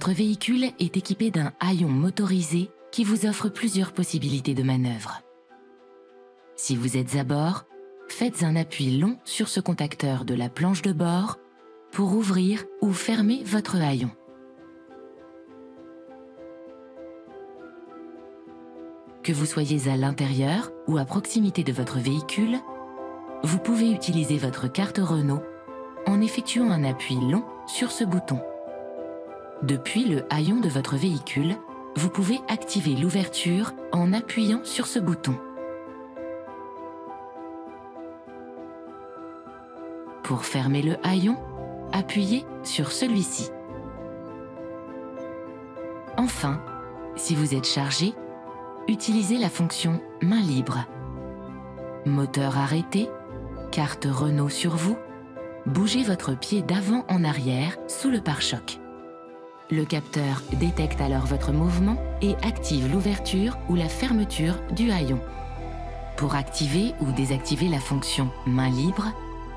Votre véhicule est équipé d'un haillon motorisé qui vous offre plusieurs possibilités de manœuvre. Si vous êtes à bord, faites un appui long sur ce contacteur de la planche de bord pour ouvrir ou fermer votre haillon. Que vous soyez à l'intérieur ou à proximité de votre véhicule, vous pouvez utiliser votre carte Renault en effectuant un appui long sur ce bouton. Depuis le haillon de votre véhicule, vous pouvez activer l'ouverture en appuyant sur ce bouton. Pour fermer le haillon, appuyez sur celui-ci. Enfin, si vous êtes chargé, utilisez la fonction main libre. Moteur arrêté, carte Renault sur vous, bougez votre pied d'avant en arrière sous le pare-choc. Le capteur détecte alors votre mouvement et active l'ouverture ou la fermeture du haillon. Pour activer ou désactiver la fonction main libre,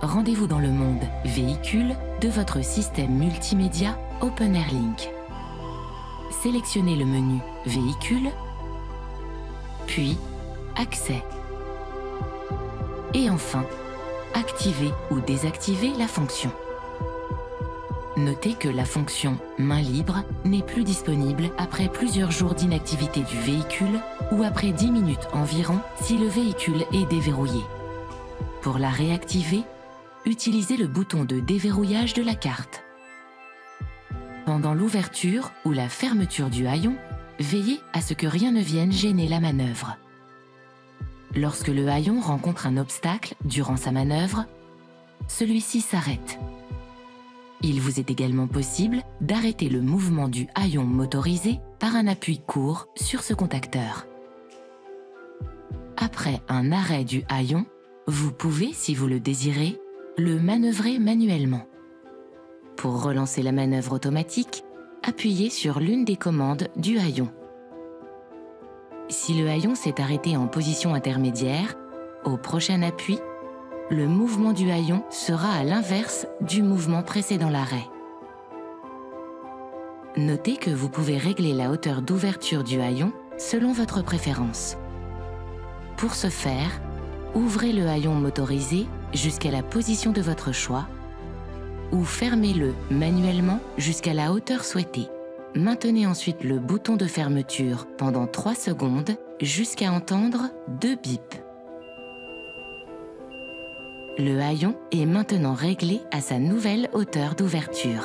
rendez-vous dans le monde véhicule de votre système multimédia OpenAirLink. Sélectionnez le menu Véhicule, puis Accès. Et enfin, activez ou désactivez la fonction. Notez que la fonction main libre n'est plus disponible après plusieurs jours d'inactivité du véhicule ou après 10 minutes environ si le véhicule est déverrouillé. Pour la réactiver, utilisez le bouton de déverrouillage de la carte. Pendant l'ouverture ou la fermeture du haillon, veillez à ce que rien ne vienne gêner la manœuvre. Lorsque le haillon rencontre un obstacle durant sa manœuvre, celui-ci s'arrête. Il vous est également possible d'arrêter le mouvement du haillon motorisé par un appui court sur ce contacteur. Après un arrêt du haillon, vous pouvez, si vous le désirez, le manœuvrer manuellement. Pour relancer la manœuvre automatique, appuyez sur l'une des commandes du haillon. Si le haillon s'est arrêté en position intermédiaire, au prochain appui, le mouvement du haillon sera à l'inverse du mouvement précédant l'arrêt. Notez que vous pouvez régler la hauteur d'ouverture du haillon selon votre préférence. Pour ce faire, ouvrez le haillon motorisé jusqu'à la position de votre choix ou fermez-le manuellement jusqu'à la hauteur souhaitée. Maintenez ensuite le bouton de fermeture pendant 3 secondes jusqu'à entendre 2 bips. Le haillon est maintenant réglé à sa nouvelle hauteur d'ouverture.